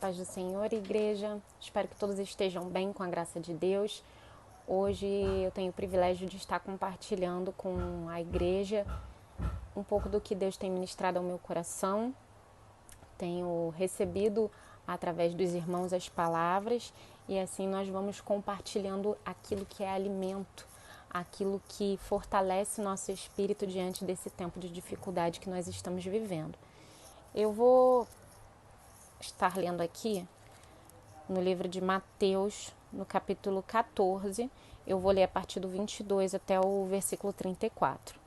paz do Senhor, igreja. Espero que todos estejam bem com a graça de Deus. Hoje eu tenho o privilégio de estar compartilhando com a igreja um pouco do que Deus tem ministrado ao meu coração. Tenho recebido através dos irmãos as palavras e assim nós vamos compartilhando aquilo que é alimento, aquilo que fortalece nosso espírito diante desse tempo de dificuldade que nós estamos vivendo. Eu vou estar lendo aqui no livro de Mateus, no capítulo 14, eu vou ler a partir do 22 até o versículo 34.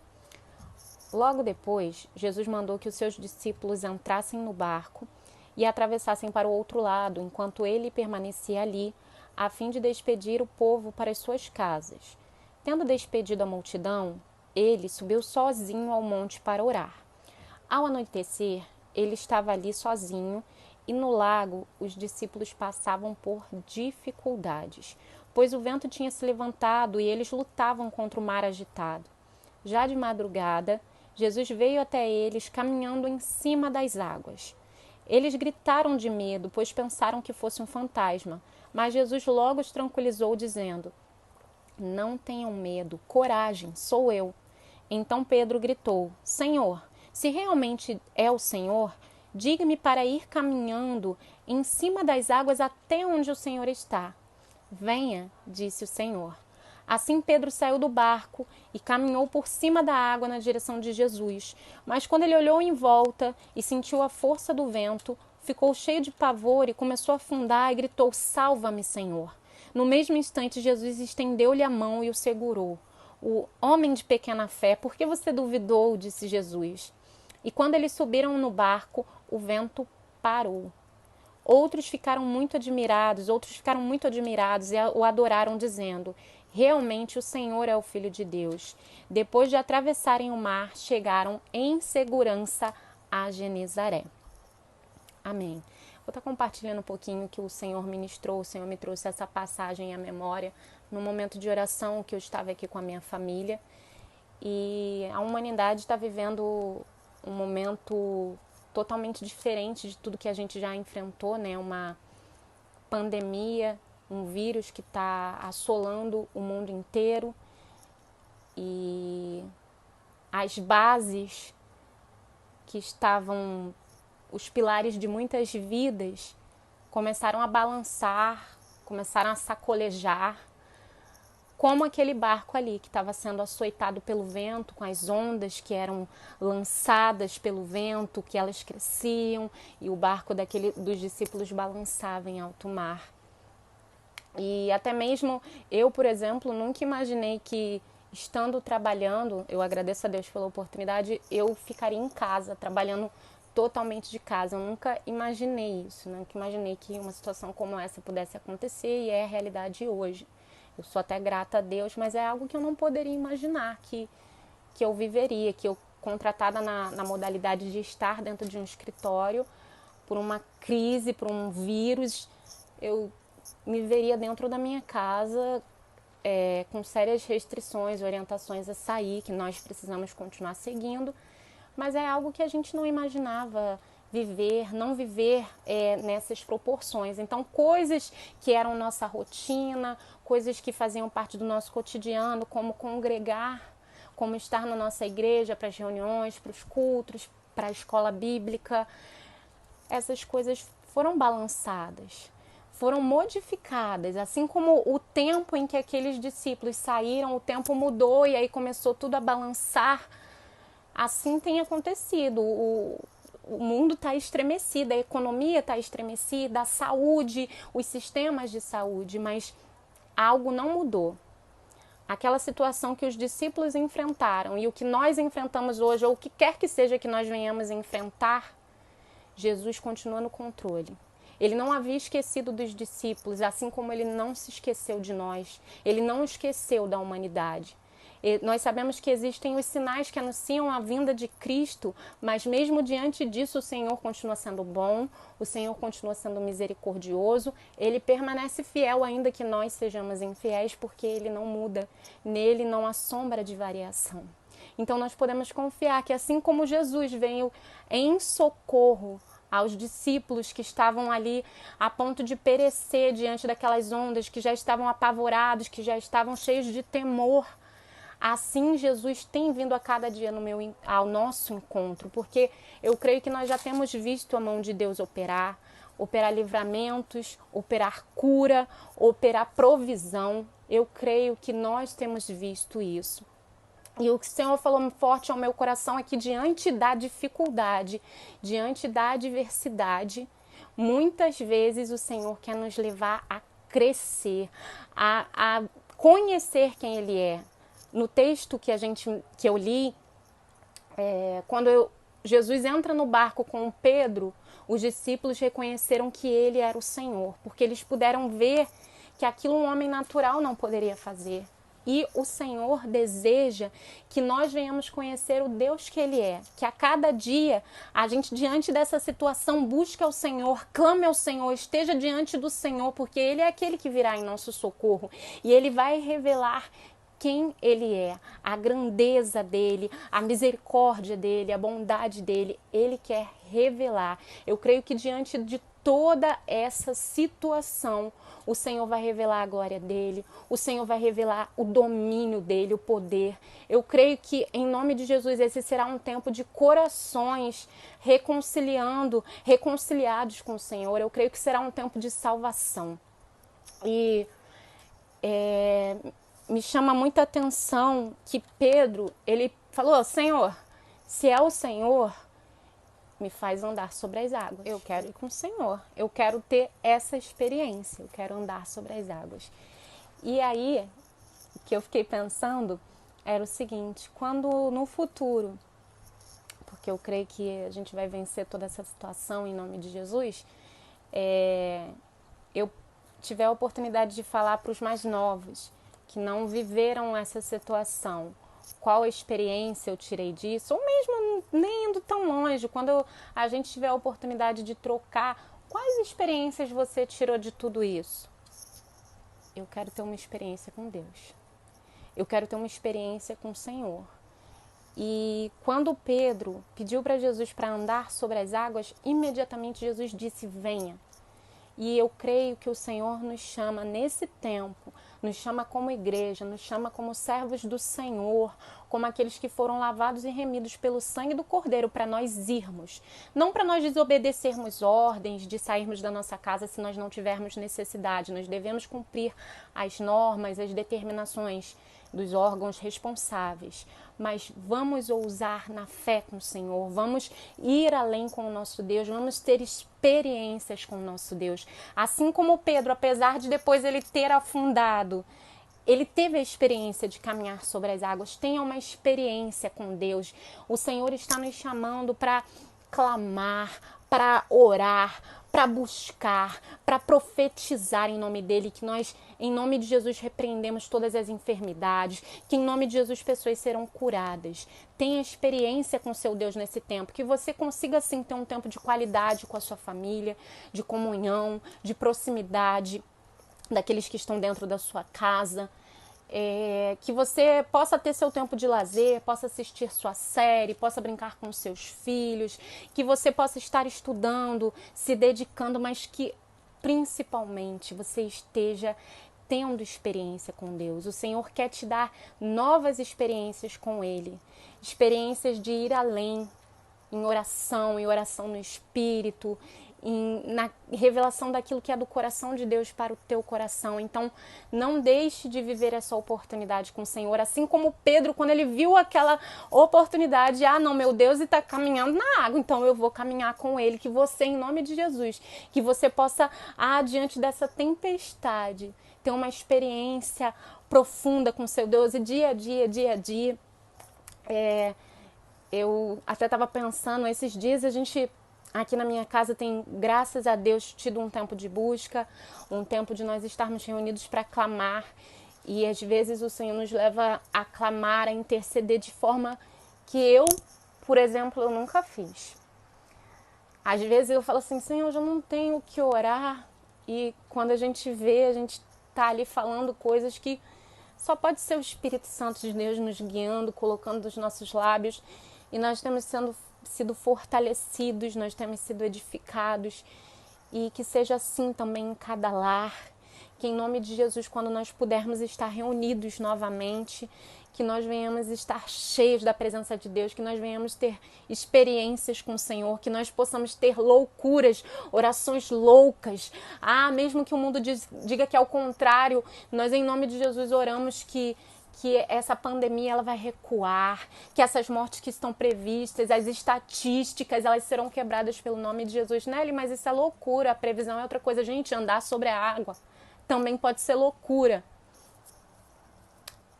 Logo depois, Jesus mandou que os seus discípulos entrassem no barco e atravessassem para o outro lado, enquanto ele permanecia ali, a fim de despedir o povo para as suas casas. Tendo despedido a multidão, ele subiu sozinho ao monte para orar. Ao anoitecer, ele estava ali sozinho e no lago os discípulos passavam por dificuldades, pois o vento tinha se levantado e eles lutavam contra o mar agitado. Já de madrugada, Jesus veio até eles caminhando em cima das águas. Eles gritaram de medo, pois pensaram que fosse um fantasma, mas Jesus logo os tranquilizou, dizendo: "Não tenham medo, coragem, sou eu." Então Pedro gritou: "Senhor, se realmente é o Senhor, diga-me para ir caminhando em cima das águas até onde o Senhor está." "Venha," disse o Senhor. Assim Pedro saiu do barco e caminhou por cima da água na direção de Jesus. Mas quando ele olhou em volta e sentiu a força do vento, ficou cheio de pavor e começou a afundar e gritou: "Salva-me, Senhor." No mesmo instante, Jesus estendeu-lhe a mão e o segurou. "O homem de pequena fé, por que você duvidou?" disse Jesus. E quando eles subiram no barco, o vento parou. Outros ficaram muito admirados e o adoraram, dizendo: "Realmente o Senhor é o Filho de Deus." Depois de atravessarem o mar, chegaram em segurança a Genezaré. Amém. Vou estar compartilhando um pouquinho que o Senhor ministrou, o Senhor me trouxe essa passagem à memória no momento de oração que eu estava aqui com a minha família. E a humanidade está vivendo um momento totalmente diferente de tudo que a gente já enfrentou, né? Uma pandemia, um vírus que está assolando o mundo inteiro e as bases que estavam os pilares de muitas vidas começaram a balançar, começaram a sacolejar, como aquele barco ali que estava sendo açoitado pelo vento, com as ondas que eram lançadas pelo vento, que elas cresciam e o barco dos discípulos balançava em alto mar. E até mesmo eu, por exemplo, nunca imaginei que estando trabalhando, eu agradeço a Deus pela oportunidade, eu ficaria em casa, trabalhando totalmente de casa. Eu nunca imaginei isso, nunca imaginei que uma situação como essa pudesse acontecer e é a realidade hoje. Eu sou até grata a Deus, mas é algo que eu não poderia imaginar que eu viveria, que eu, contratada na modalidade de estar dentro de um escritório, por uma crise, por um vírus, eu me veria dentro da minha casa com sérias restrições, orientações a sair, que nós precisamos continuar seguindo, mas é algo que a gente não imaginava não viver nessas proporções. Então, coisas que eram nossa rotina, coisas que faziam parte do nosso cotidiano, como congregar, como estar na nossa igreja para as reuniões, para os cultos, para a escola bíblica, essas coisas foram balançadas, foram modificadas, assim como o tempo em que aqueles discípulos saíram, o tempo mudou e aí começou tudo a balançar. Assim tem acontecido, o mundo está estremecido, a economia está estremecida, a saúde, os sistemas de saúde, mas algo não mudou. Aquela situação que os discípulos enfrentaram e o que nós enfrentamos hoje, ou o que quer que seja que nós venhamos enfrentar, Jesus continua no controle. Ele não havia esquecido dos discípulos, assim como ele não se esqueceu de nós. Ele não esqueceu da humanidade. Nós sabemos que existem os sinais que anunciam a vinda de Cristo, mas mesmo diante disso o Senhor continua sendo bom, o Senhor continua sendo misericordioso, Ele permanece fiel ainda que nós sejamos infiéis, porque Ele não muda, nele não há sombra de variação. Então nós podemos confiar que assim como Jesus veio em socorro aos discípulos que estavam ali a ponto de perecer diante daquelas ondas, que já estavam apavorados, que já estavam cheios de temor. Assim, Jesus tem vindo a cada dia ao nosso encontro, porque eu creio que nós já temos visto a mão de Deus operar livramentos, operar cura, operar provisão. Eu creio que nós temos visto isso. E o que o Senhor falou forte ao meu coração é que diante da dificuldade, diante da adversidade, muitas vezes o Senhor quer nos levar a crescer, a conhecer quem Ele é. No texto que eu li, quando Jesus entra no barco com Pedro, os discípulos reconheceram que Ele era o Senhor, porque eles puderam ver que aquilo um homem natural não poderia fazer. E o Senhor deseja que nós venhamos conhecer o Deus que Ele é. Que a cada dia a gente, diante dessa situação, busque ao Senhor, clame ao Senhor, esteja diante do Senhor, porque Ele é aquele que virá em nosso socorro. E Ele vai revelar quem Ele é, a grandeza dEle, a misericórdia dEle, a bondade dEle. Ele quer revelar. Eu creio que diante de toda essa situação, o Senhor vai revelar a glória dEle, o Senhor vai revelar o domínio dEle, o poder. Eu creio que, em nome de Jesus, esse será um tempo de corações reconciliados com o Senhor. Eu creio que será um tempo de salvação. E me chama muita atenção que Pedro, ele falou: Senhor, se é o Senhor, me faz andar sobre as águas. Eu quero ir com o Senhor. Eu quero ter essa experiência. Eu quero andar sobre as águas. E aí, o que eu fiquei pensando era o seguinte: quando no futuro, porque eu creio que a gente vai vencer toda essa situação em nome de Jesus, eu tiver a oportunidade de falar para os mais novos, que não viveram essa situação, qual a experiência eu tirei disso, ou mesmo nem indo tão longe, quando a gente tiver a oportunidade de trocar, quais experiências você tirou de tudo isso? Eu quero ter uma experiência com Deus. Eu quero ter uma experiência com o Senhor. E quando Pedro pediu para Jesus para andar sobre as águas, imediatamente Jesus disse: venha. E eu creio que o Senhor nos chama nesse tempo, nos chama como igreja, nos chama como servos do Senhor, como aqueles que foram lavados e remidos pelo sangue do Cordeiro, para nós irmos. Não para nós desobedecermos ordens de sairmos da nossa casa se nós não tivermos necessidade. Nós devemos cumprir as normas, as determinações dos órgãos responsáveis, mas vamos ousar na fé com o Senhor, vamos ir além com o nosso Deus, vamos ter experiências com o nosso Deus. Assim como Pedro, apesar de depois ele ter afundado, ele teve a experiência de caminhar sobre as águas. Tenha uma experiência com Deus. O Senhor está nos chamando para clamar, para orar, para buscar, para profetizar em nome dele, que nós, em nome de Jesus, repreendemos todas as enfermidades, que em nome de Jesus pessoas serão curadas. Tenha experiência com seu Deus nesse tempo, que você consiga sim ter um tempo de qualidade com a sua família, de comunhão, de proximidade daqueles que estão dentro da sua casa. Que você possa ter seu tempo de lazer, possa assistir sua série, possa brincar com seus filhos, que você possa estar estudando, se dedicando, mas que principalmente você esteja tendo experiência com Deus. O Senhor quer te dar novas experiências com Ele, experiências de ir além em oração no Espírito, na revelação daquilo que é do coração de Deus para o teu coração. Então, não deixe de viver essa oportunidade com o Senhor. Assim como Pedro, quando ele viu aquela oportunidade, não, meu Deus, está caminhando na água, então eu vou caminhar com ele. Que você, em nome de Jesus, que você possa, diante dessa tempestade, ter uma experiência profunda com seu Deus. E dia a dia, eu até estava pensando, esses dias a gente aqui na minha casa tem, graças a Deus, tido um tempo de busca, um tempo de nós estarmos reunidos para clamar. E às vezes o Senhor nos leva a clamar, a interceder de forma que eu, por exemplo, eu nunca fiz. Às vezes eu falo assim: Senhor, eu já não tenho o que orar. E quando a gente vê, a gente está ali falando coisas que só pode ser o Espírito Santo de Deus nos guiando, colocando nos nossos lábios. E nós temos sido fortalecidos, nós temos sido edificados, e que seja assim também em cada lar, que em nome de Jesus, quando nós pudermos estar reunidos novamente, que nós venhamos estar cheios da presença de Deus, que nós venhamos ter experiências com o Senhor, que nós possamos ter loucuras, orações loucas. Mesmo que o mundo diga que é o contrário, nós em nome de Jesus oramos que essa pandemia ela vai recuar, que essas mortes que estão previstas, as estatísticas, elas serão quebradas pelo nome de Jesus. Nelly, mas isso é loucura, a previsão é outra coisa. Gente, andar sobre a água também pode ser loucura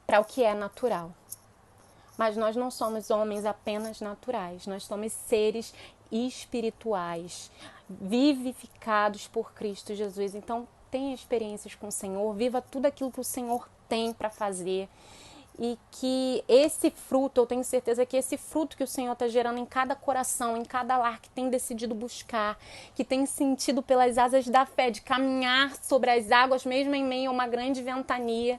para o que é natural. Mas nós não somos homens apenas naturais, nós somos seres espirituais, vivificados por Cristo Jesus. Então, tenha experiências com o Senhor, viva tudo aquilo que o Senhor tem para fazer, e que esse fruto, eu tenho certeza que esse fruto que o Senhor está gerando em cada coração, em cada lar que tem decidido buscar, que tem sentido pelas asas da fé, de caminhar sobre as águas, mesmo em meio a uma grande ventania,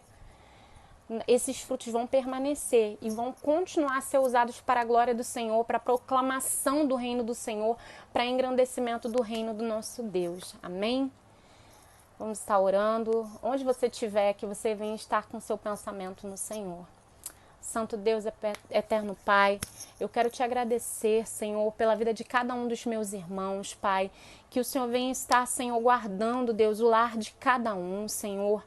esses frutos vão permanecer e vão continuar a ser usados para a glória do Senhor, para a proclamação do reino do Senhor, para engrandecimento do reino do nosso Deus. Amém? Vamos estar orando. Onde você estiver, que você venha estar com seu pensamento no Senhor. Santo Deus, eterno Pai, eu quero te agradecer, Senhor, pela vida de cada um dos meus irmãos, Pai. Que o Senhor venha estar, Senhor, guardando, Deus, o lar de cada um, Senhor.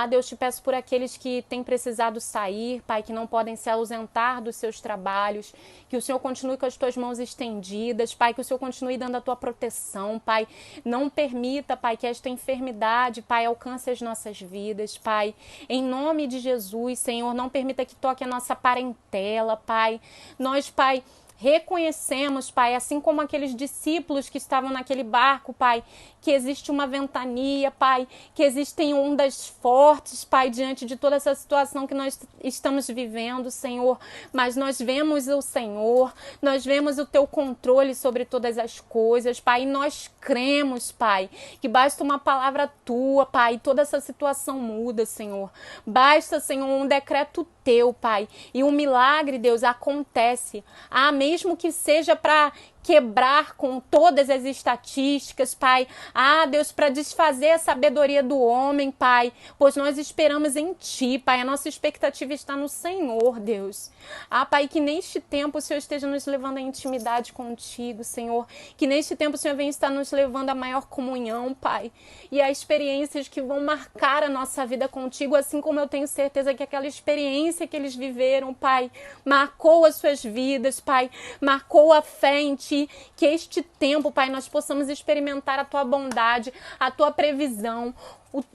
Deus, te peço por aqueles que têm precisado sair, Pai, que não podem se ausentar dos seus trabalhos. Que o Senhor continue com as tuas mãos estendidas, Pai. Que o Senhor continue dando a tua proteção, Pai. Não permita, Pai, que esta enfermidade, Pai, alcance as nossas vidas, Pai. Em nome de Jesus, Senhor, não permita que toque a nossa parentela, Pai. Nós, Pai, reconhecemos, Pai, assim como aqueles discípulos que estavam naquele barco, Pai, que existe uma ventania, Pai, que existem ondas fortes, Pai, diante de toda essa situação que nós estamos vivendo, Senhor. Mas nós vemos o Senhor, nós vemos o Teu controle sobre todas as coisas, Pai, e nós cremos, Pai, que basta uma palavra Tua, Pai, e toda essa situação muda, Senhor. Basta, Senhor, um decreto Teu, Pai, e um milagre, Deus, acontece. Mesmo que seja para quebrar com todas as estatísticas, Pai. Deus, para desfazer a sabedoria do homem, Pai, pois nós esperamos em Ti, Pai. A nossa expectativa está no Senhor, Deus. Pai, que neste tempo o Senhor esteja nos levando à intimidade contigo, Senhor. Que neste tempo o Senhor venha estar nos levando à maior comunhão, Pai. E a experiências que vão marcar a nossa vida contigo, assim como eu tenho certeza que aquela experiência que eles viveram, Pai, marcou as suas vidas, Pai. Marcou a fé em Ti. Que este tempo, Pai, nós possamos experimentar a Tua bondade, a Tua previsão,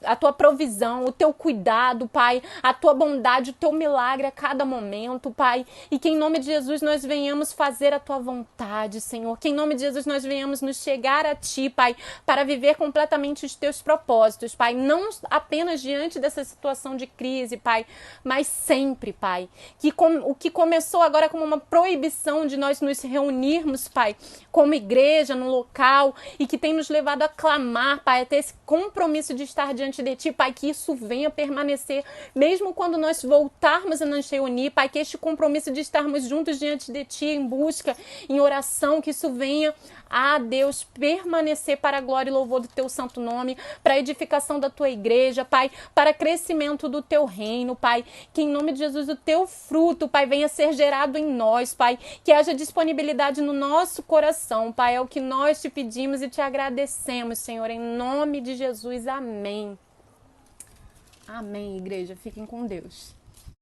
a Tua provisão, o Teu cuidado, Pai, a Tua bondade, o Teu milagre a cada momento, Pai. E que em nome de Jesus nós venhamos fazer a Tua vontade, Senhor. Que em nome de Jesus nós venhamos nos chegar a Ti, Pai, para viver completamente os Teus propósitos, Pai. Não apenas diante dessa situação de crise, Pai, mas sempre, Pai. Que o que começou agora como uma proibição de nós nos reunirmos, Pai, como igreja, no local, e que tem nos levado a clamar, Pai, a ter esse compromisso de estar diante de Ti, Pai, que isso venha permanecer, mesmo quando nós voltarmos a nos reunir, Pai, que este compromisso de estarmos juntos diante de Ti, em busca, em oração, que isso venha, Deus, permanecer para a glória e louvor do Teu santo nome, para a edificação da Tua igreja, Pai, para crescimento do Teu reino, Pai, que em nome de Jesus o Teu fruto, Pai, venha ser gerado em nós, Pai, que haja disponibilidade no nosso coração, Pai, é o que nós Te pedimos e Te agradecemos, Senhor, em nome de Jesus, amém. Amém, igreja. Fiquem com Deus.